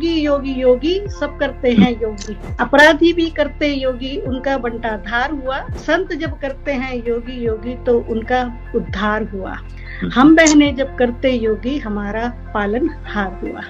योगी योगी योगी सब करते हैं योगी, अपराधी भी करते योगी, उनका बंटाधार हुआ। संत जब करते हैं योगी योगी तो उनका उद्धार हुआ। हम बहने जब करते योगी हमारा पालनहार हुआ।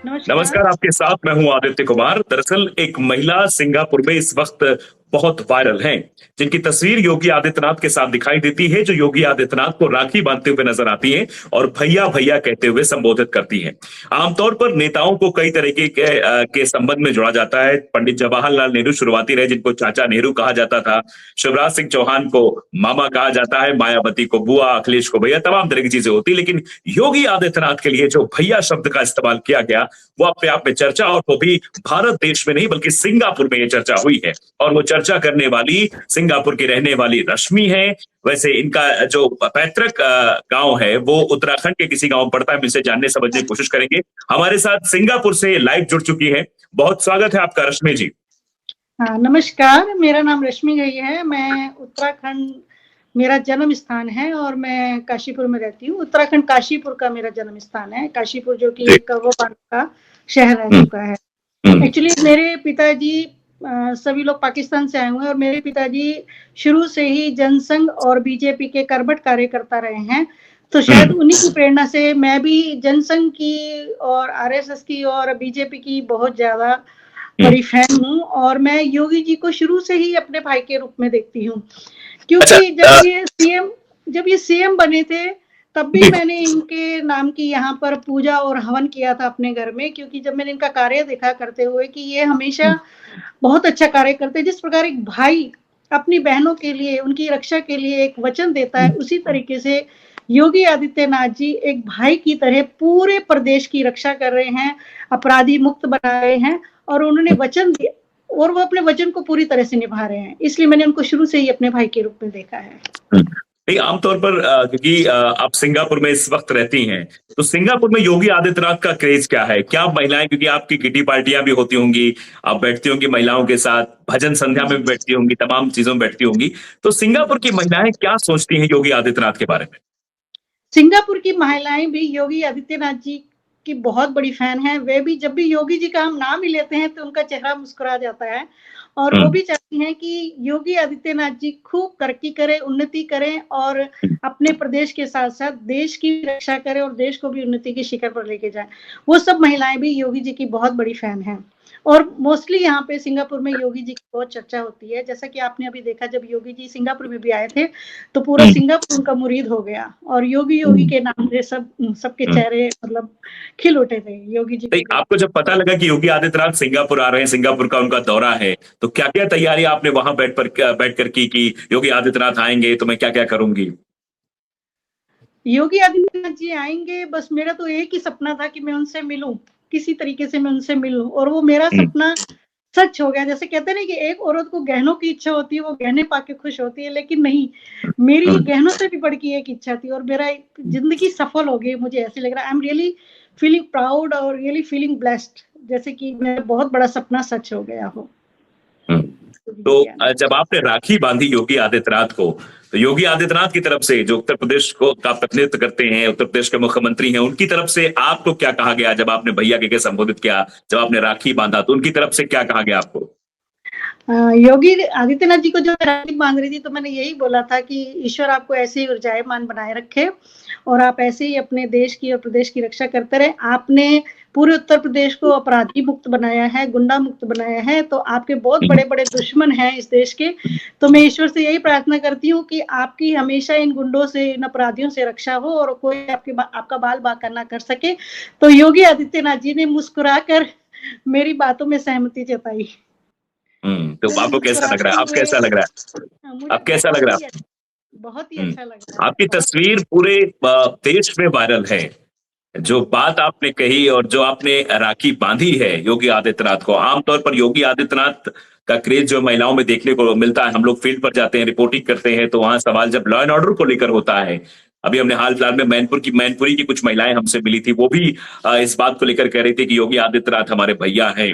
नमस्कार, आपके साथ मैं हूं आदित्य कुमार। दरअसल एक महिला सिंगापुर में इस वक्त बहुत वायरल हैं, जिनकी तस्वीर योगी आदित्यनाथ के साथ दिखाई देती है, जो योगी आदित्यनाथ को राखी बांधते हुए नजर आती हैं और भैया भैया कहते हुए संबोधित करती हैं। आमतौर पर नेताओं को कई तरीके के संबंध में जोड़ा जाता है। पंडित जवाहरलाल नेहरू शुरुआती रहे, जिनको चाचा नेहरू कहा जाता था। शिवराज सिंह चौहान को मामा कहा जाता है, मायावती को बुआ, अखिलेश को भैया, तमाम तरह की चीजें होती। लेकिन योगी आदित्यनाथ के लिए जो भैया शब्द का इस्तेमाल किया गया वो अपने आप में चर्चा, और वो भी भारत देश में नहीं बल्कि सिंगापुर में ये चर्चा हुई है। और वो चर्चा करने वाली सिंगापुर की रहने वाली रश्मि है। वैसे इनका जो पैतृक गांव है वो उत्तराखंड के किसी गांव में पड़ता है। हम इसे जानने समझने की कोशिश करेंगे। हमारे साथ सिंगापुर से लाइव जुड़ चुकी है। बहुत स्वागत है आपका रश्मि जी। हाँ, नमस्कार, मेरा नाम रश्मि गई है। मैं उत्तराखंड मेरा जन्म स्थान है और मैं काशीपुर में रहती हूँ। उत्तराखंड काशीपुर का मेरा जन्म स्थान है। काशीपुर जो कि एक कौरवों का शहर रह चुका है। एक्चुअली मेरे पिताजी सभी लोग पाकिस्तान से आए हुए हैं और मेरे पिताजी शुरू से ही जनसंघ और बीजेपी के कर्मठ कार्यकर्ता रहे हैं। तो शायद उन्हीं की प्रेरणा से मैं भी जनसंघ की और आरएसएस की और बीजेपी की बहुत ज्यादा बड़ी फैन हूँ। और मैं योगी जी को शुरू से ही अपने भाई के रूप में देखती हूँ, क्योंकि जब ये सीएम बने थे तब भी मैंने इनके नाम की यहाँ पर पूजा और हवन किया था अपने घर में। क्योंकि जब मैंने इनका कार्य देखा करते हुए कि ये हमेशा बहुत अच्छा कार्य करते हैं, जिस प्रकार एक भाई अपनी बहनों के लिए उनकी रक्षा के लिए एक वचन देता है, उसी तरीके से योगी आदित्यनाथ जी एक भाई की तरह पूरे प्रदेश की रक्षा कर रहे हैं, अपराधी मुक्त बना रहे हैं और उन्होंने वचन दिया और वो अपने वचन को पूरी तरह से निभा रहे हैं। इसलिए मैंने उनको शुरू से ही अपने भाई के रूप में देखा है। आमतौर पर क्योंकि आप सिंगापुर में इस वक्त रहती हैं, तो सिंगापुर में योगी आदित्यनाथ का क्रेज क्या है? क्या महिलाएं, क्योंकि आपकी किटी पार्टियां भी होती होंगी, आप बैठती होंगी महिलाओं के साथ, भजन संध्या में भी बैठती होंगी, तमाम चीजों में बैठती होंगी, तो सिंगापुर की महिलाएं क्या सोचती हैं योगी आदित्यनाथ के बारे में? सिंगापुर की महिलाएं भी योगी आदित्यनाथ जी की बहुत बड़ी फैन है। वे भी जब भी योगी जी का हम नाम ही लेते हैं तो उनका चेहरा मुस्कुरा जाता है और वो भी चाहती हैं कि योगी आदित्यनाथ जी खूब तरक्की करें, उन्नति करें और अपने प्रदेश के साथ साथ देश की रक्षा करें और देश को भी उन्नति की शिखर पर लेके जाएं। वो सब महिलाएं भी योगी जी की बहुत बड़ी फैन हैं और मोस्टली यहाँ पे सिंगापुर में योगी जी की बहुत चर्चा होती है। जैसा कि आपने अभी देखा, जब योगी जी सिंगापुर में भी आए थे तो पूरा सिंगापुर उनका मुरीद हो गया और योगी योगी के नाम से सबके चेहरे मतलब खिल उठे थे योगी जी। आपको जब पता लगा कि योगी आदित्यनाथ सिंगापुर आ रहे हैं, सिंगापुर का उनका दौरा है, तो क्या क्या तैयारी आपने वहां बैठकर की कि योगी आदित्यनाथ आएंगे तो मैं क्या क्या करूंगी? योगी आदित्यनाथ जी आएंगे, बस मेरा तो एक ही सपना था कि मैं उनसे मिलूं, किसी तरीके से मैं उनसे मिलूं, और वो मेरा सपना सच हो गया। जैसे कहते हैं ना कि एक औरत को गहनों की इच्छा होती है, वो गहने पाके खुश होती है, लेकिन नहीं, मेरी गहनों से भी बढ़ के एक इच्छा थी और मेरा जिंदगी सफल हो गई। मुझे ऐसे लग रहा है, I am really feeling proud और रियली फीलिंग ब्लेस्ड, जैसे कि मेरा बहुत बड़ा सपना सच हो गया हो। तो जब आपने राखी बांधी योगी आदित्यनाथ को, तो योगी आदित्यनाथ की तरफ से, जो उत्तर प्रदेश को का प्रतिनिधित्व करते हैं, उत्तर प्रदेश के मुख्यमंत्री हैं, उनकी तरफ से आपको क्या कहा गया जब आपने भैया के संबोधित किया, जब आपने राखी बांधा, तो उनकी तरफ से क्या कहा गया आपको? योगी आदित्यनाथ जी को जब राखी बांध रही थी तो मैंने यही बोला था कि ईश्वर आपको ऐसे ही ऊर्जावान बनाए रखे और आप ऐसे ही अपने देश की और प्रदेश की रक्षा करते रहे। आपने पूरे उत्तर प्रदेश को अपराधी मुक्त बनाया है, गुंडा मुक्त बनाया है, तो आपके बहुत बड़े बड़े दुश्मन हैं इस देश के। तो मैं ईश्वर से यही प्रार्थना करती हूँ कि आपकी हमेशा इन गुंडों से, इन अपराधियों से रक्षा हो और कोई आपका बाल बांका ना कर सके। तो योगी आदित्यनाथ जी ने मुस्कुराकर मेरी बातों में सहमति जताई। तो आपको कैसा लग रहा है? आप कैसा लग रहा है? आप कैसा लग रहा है? बहुत ही अच्छा लग रहा है। आपकी तस्वीर पूरे देश में वायरल है। जो बात आपने कही और जो आपने राखी बांधी है योगी आदित्यनाथ को, आमतौर पर योगी आदित्यनाथ का क्रेज जो महिलाओं में देखने को मिलता है, हम लोग फील्ड पर जाते हैं, रिपोर्टिंग करते हैं, तो वहां सवाल जब लॉ एंड ऑर्डर को लेकर होता है, अभी हमने हाल फिलहाल में मैनपुरी की कुछ महिलाएं हमसे मिली थी, वो भी इस बात को लेकर कह रही थी कि योगी आदित्यनाथ हमारे भैया हैं।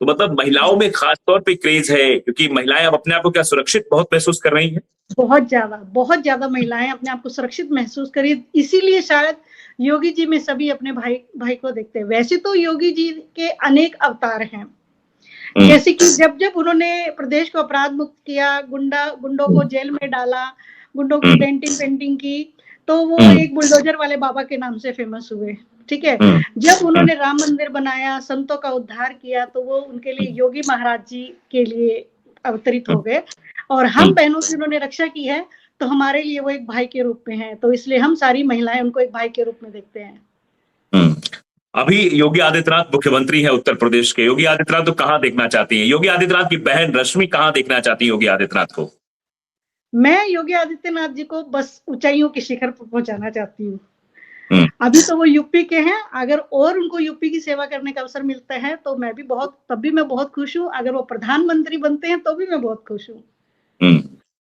तो मतलब महिलाओं में खास तौर पे क्रेज है, क्योंकि महिलाएं अब अपने आप को क्या सुरक्षित बहुत महसूस कर रही हैं? बहुत ज्यादा महिलाएं अपने आप को सुरक्षित महसूस करी, इसीलिए शायद योगी जी में सभी अपने भाई भाई को देखते हैं। वैसे तो योगी जी के अनेक अवतार हैं, जैसे कि जब जब उन्होंने प्रदेश को अपराध मुक्त किया, गुंडों को जेल में डाला, गुंडों की पेंटिंग की, तो वो एक बुलडोजर वाले बाबा के नाम से फेमस हुए। ठीक है, जब उन्होंने राम मंदिर बनाया, संतों का उद्धार किया, तो वो उनके लिए योगी महाराज जी के लिए अवतरित हो गए। और हम बहनों की उन्होंने रक्षा की है, तो हमारे लिए वो एक भाई के रूप में है, तो इसलिए हम सारी महिलाएं उनको एक भाई के रूप में देखते हैं। अभी योगी आदित्यनाथ मुख्यमंत्री है उत्तर प्रदेश के। योगी आदित्यनाथ तो कहाँ देखना चाहती हैं? योगी आदित्यनाथ की बहन रश्मि कहाँ देखना चाहती है योगी आदित्यनाथ को? मैं योगी आदित्यनाथ जी को बस ऊंचाइयों के शिखर पर पहुंचाना चाहती हूँ। अभी तो वो यूपी के हैं, अगर और उनको यूपी की सेवा करने का अवसर मिलता है तो मैं भी बहुत खुश हूँ। अगर वो प्रधानमंत्री बनते हैं तो भी मैं बहुत खुश हूँ।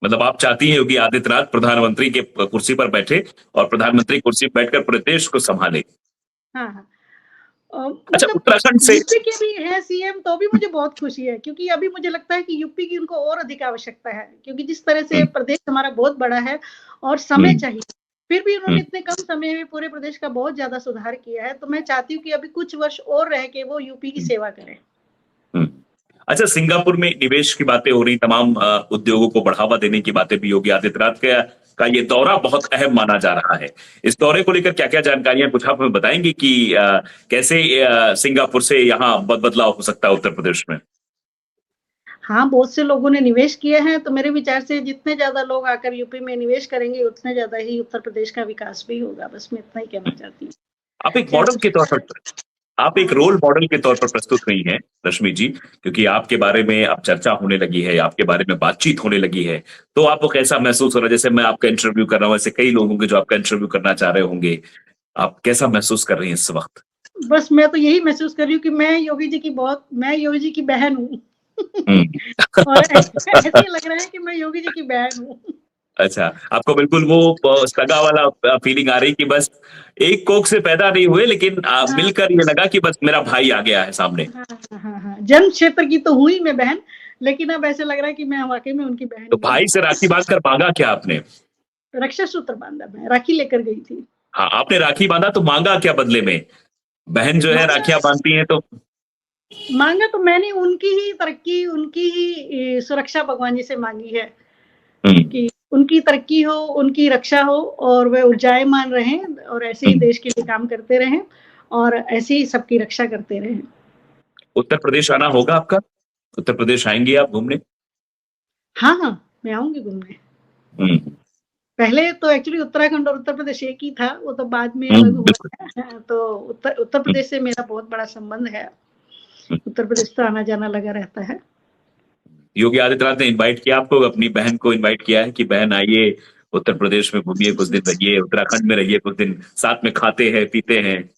मतलब आप चाहती हैं योगी आदित्यनाथ प्रधानमंत्री के कुर्सी पर बैठे और प्रधानमंत्री कुर्सी पर बैठकर पूरे देश को संभाले? हाँ। अच्छा, मतलब उत्तराखंड से यूपी के भी है सीएम तो भी मुझे बहुत खुशी है, क्योंकि अभी मुझे लगता है कि यूपी की उनको और अधिक आवश्यकता है, क्योंकि जिस तरह से प्रदेश हमारा बहुत बड़ा है और समय चाहिए, फिर भी उन्होंने इतने कम समय में पूरे प्रदेश का बहुत ज्यादा सुधार किया है। तो मैं चाहती हूँ कि अभी कुछ वर्ष और रह के वो यूपी की सेवा करें। अच्छा, सिंगापुर में निवेश की बातें हो रही, तमाम उद्योगों को बढ़ावा देने की बातें भी योगी आदित्यनाथ का ये दौरा बहुत अहम माना जा रहा है। इस दौरे को लेकर क्या क्या जानकारियां कुछ आप हमें बताएंगे कि कैसे सिंगापुर से यहाँ बदलाव हो सकता है उत्तर प्रदेश में? हाँ, बहुत से लोगों ने निवेश किए हैं, तो मेरे विचार से जितने ज्यादा लोग आकर यूपी में निवेश करेंगे उतने ज्यादा ही उत्तर प्रदेश का विकास भी होगा। बस मैं इतना ही कहना चाहती हूँ। आप एक मॉडल के तौर पर, आप एक रोल मॉडल के तौर पर प्रस्तुत हुई हैं रश्मि जी, क्योंकि आपके बारे में अब चर्चा होने लगी है, आपके बारे में बातचीत होने लगी है, तो आपको कैसा महसूस हो रहा है? जैसे मैं आपका इंटरव्यू कर रहा हूँ, ऐसे कई लोग होंगे जो आपका इंटरव्यू करना चाह रहे होंगे, आप कैसा महसूस कर रही हैं इस वक्त? बस मैं तो यही महसूस कर रही हूँ कि मैं योगी जी की बहन हूँ। और ऐसे लग रहा है कि मैं योगी जी की बहन हूँ। अच्छा, आपको बिल्कुल वो सगा वाला फीलिंग आ रही कि बस एक कोख से पैदा नहीं हुए, लेकिन मिलकर ये लगा कि बस मेरा भाई आ गया है सामने। हाँ। जन्म क्षेत्र की तो हुई मैं बहन, लेकिन अब ऐसे लग रहा है कि मैं वाकई में उनकी बहन। तो भाई से राखी बांधकर मांगा क्या आपने? रक्षा सूत्र बांधा, मैं राखी लेकर गई थी। हाँ, आपने राखी बांधा तो मांगा क्या बदले में? बहन जो है राखियां बांधती है तो मांगा तो मैंने उनकी ही तरक्की, उनकी ही सुरक्षा भगवान जी से मांगी है कि उनकी तरक्की हो, उनकी रक्षा हो और वे ऊर्जायमान रहें और ऐसे ही देश के लिए काम करते रहें और ऐसे ही सबकी रक्षा करते रहें। उत्तर प्रदेश आना होगा आपका? उत्तर प्रदेश आएंगे आप घूमने? हाँ, मैं आऊंगी घूमने। पहले तो एक्चुअली उत्तराखंड और उत्तर प्रदेश एक ही था, वो तो बाद में अलग हुआ है। तो उत्तर प्रदेश से मेरा बहुत बड़ा संबंध है। उत्तर प्रदेश तो आना जाना लगा रहता है। योगी आदित्यनाथ ने इनवाइट किया आपको, अपनी बहन को इनवाइट किया है कि बहन आइए उत्तर प्रदेश में घूमिए, कुछ दिन रहिए, उत्तराखंड में रहिए, कुछ दिन साथ में खाते हैं पीते हैं?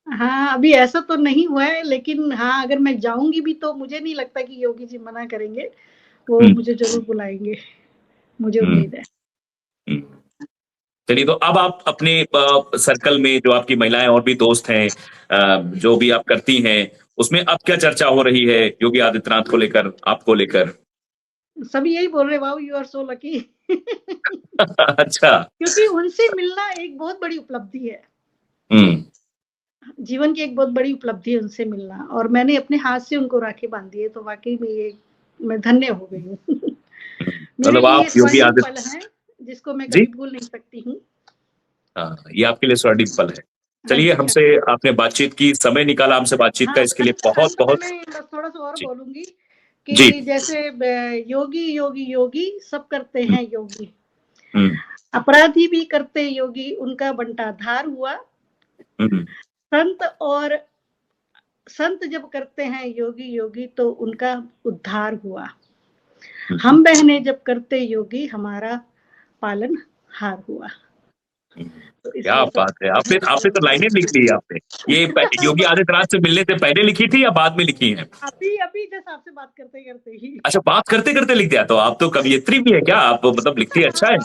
हाँ, अभी ऐसा तो नहीं हुआ है, लेकिन हाँ, अगर मैं जाऊंगी भी तो मुझे नहीं लगता कि योगी जी मना करेंगे, वो मुझे जरूर बुलाएंगे, मुझे उम्मीद है। चलिए, तो अब आप अपने सर्कल में जो आपकी महिलाएं और भी दोस्त हैं, जो भी आप करती हैं, उसमें अब क्या चर्चा हो रही है योगी आदित्यनाथ को लेकर, आपको लेकर? सभी यही बोल रहे, wow you are so lucky. अच्छा, क्योंकि उनसे मिलना एक बहुत बड़ी उपलब्धि है। जीवन की एक बहुत बड़ी उपलब्धि है उनसे मिलना, और मैंने अपने हाथ से उनको राखी बांधी है, तो वाकई में ये मैं धन्य हो गई हूँ। मेरे लिए योगी स्वर्णिम पल है जिसको मैं कभी भूल नहीं सकती हूँ। ये आपके लिए स्वर्णिम पल है। चलिए, हमसे आपने बातचीत की, समय निकाला हमसे बातचीत का, इसके लिए बहुत बहुत। मैं बस थोड़ा सा और बोलूंगी कि जैसे योगी योगी योगी सब करते हैं योगी, अपराधी भी करते योगी, उनका बंटाधार हुआ। संत जब करते हैं योगी योगी तो उनका उद्धार हुआ। हम बहनें जब करते योगी हमारा पालन हार हुआ। तो क्या बात है, आपने तो लाइनें लिख ली आपने। ये योगी आदित्यनाथ से मिलने से पहले लिखी थी या बाद में लिखी हैं? अभी जैसे आपसे बात करते करते ही। अच्छा, बात करते करते लिख दिया? तो आप तो कवियत्री भी है क्या आप? मतलब लिखती अच्छा है।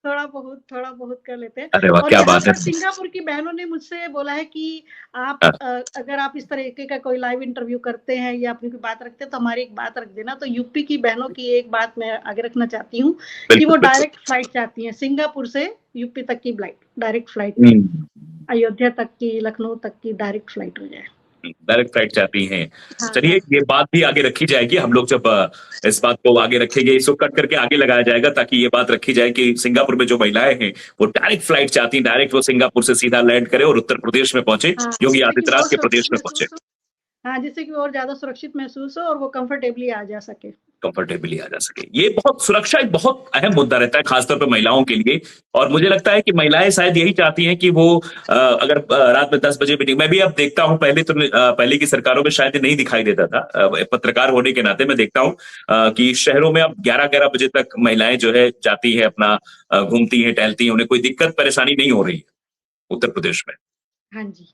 थोड़ा बहुत कर लेते हैं। अरे वाह, और क्या यहाँ बात है। पर सिंगापुर की बहनों ने मुझसे बोला है कि आप हाँ, अगर आप इस तरीके का कोई लाइव इंटरव्यू करते हैं या अपनी कोई बात रखते हैं तो हमारी एक बात रख देना। तो यूपी की बहनों की एक बात मैं आगे रखना चाहती हूँ कि बिल्कुल, वो बिल्कुल। डायरेक्ट फ्लाइट चाहती हैं, सिंगापुर से यूपी तक की डायरेक्ट फ्लाइट, हुँ, अयोध्या तक की, लखनऊ तक की डायरेक्ट फ्लाइट हो जाए। डायरेक्ट फ्लाइट चाहती हैं। हाँ, चलिए, ये बात भी आगे रखी जाएगी। हम लोग जब इस बात को आगे रखेंगे, इसको कट करके आगे लगाया जाएगा ताकि ये बात रखी जाए कि सिंगापुर में जो महिलाएँ हैं, वो डायरेक्ट फ्लाइट चाहती हैं, डायरेक्ट वो सिंगापुर से सीधा लैंड करें और उत्तर प्रदेश में पहुँचे, हाँ, योगी जिससे कि आदित्यनाथ और के सुरक्षित प्रदेश में पहुँचे। महसूस हो। हाँ, जिससे कि और ज़्यादा सुरक्षित महसूस हो और वो कंफर्टेबली आ जा सके। कंफर्टेबली आ जा सके। ये बहुत सुरक्षा एक बहुत अहम मुद्दा रहता है, खासतौर पे महिलाओं के लिए। और मुझे लगता है कि महिलाएं शायद यही चाहती हैं कि वो अगर रात में 10 बजे मीटिंग, मैं भी अब देखता हूं, पहले की सरकारों में शायद ये नहीं दिखाई देता था। पत्रकार होने के नाते मैं देखता हूं कि शहरों में अब 11-11 बजे तक महिलाएं जो है जाती है, अपना घूमती हैं, टहलती हैं, उन्हें कोई दिक्कत परेशानी नहीं हो रही है उत्तर प्रदेश में। हाँ जी,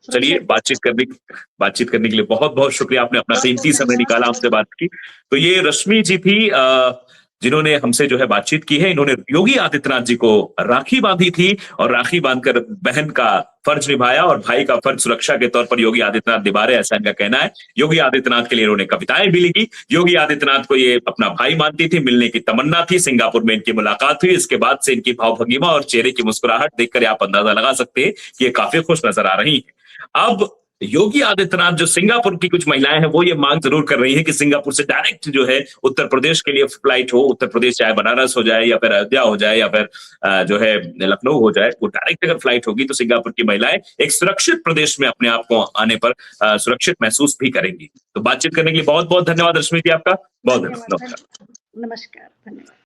सुरक्षा चलिए, एक बहुत बातचीत करने के लिए बहुत-बहुत शुक्रिया, आपने अपना बहुत-बहुत कीमती समय धन्यवाद। निकाला, हमसे बात की। तो ये रश्मि जी थी, जिन्होंने हमसे जो है बातचीत की है। इन्होंने योगी आदित्यनाथ जी को राखी बांधी थी और राखी बांधकर बहन का फर्ज निभाया और भाई का फर्ज सुरक्षा के तौर पर योगी आदित्यनाथ निभा रहे हैं, ऐसा इनका कहना है। योगी आदित्यनाथ के लिए इन्होंने कविताएं भी लिखी। योगी आदित्यनाथ को ये अपना भाई मानती थी, मिलने की तमन्ना थी, सिंगापुर में इनकी मुलाकात हुई। इसके बाद से इनकी भाव-भंगिमा और चेहरे की मुस्कुराहट देखकर आप अंदाजा लगा सकते हैं कि ये काफी खुश नजर आ रही हैं। अब योगी आदित्यनाथ, जो सिंगापुर की कुछ महिलाएं हैं, वो ये मांग जरूर कर रही है कि सिंगापुर से डायरेक्ट जो है उत्तर प्रदेश के लिए फ्लाइट हो। उत्तर प्रदेश चाहे बनारस हो जाए या फिर अयोध्या हो जाए या फिर जो है लखनऊ हो जाए, वो डायरेक्ट अगर फ्लाइट होगी तो सिंगापुर की महिलाएं एक सुरक्षित प्रदेश में अपने आप को आने पर सुरक्षित महसूस भी करेंगी। तो बातचीत करने के लिए बहुत बहुत धन्यवाद रश्मि जी, आपका बहुत धन्यवाद, धन्यवाद। नमस्कार। नमस्कार, धन्यवाद।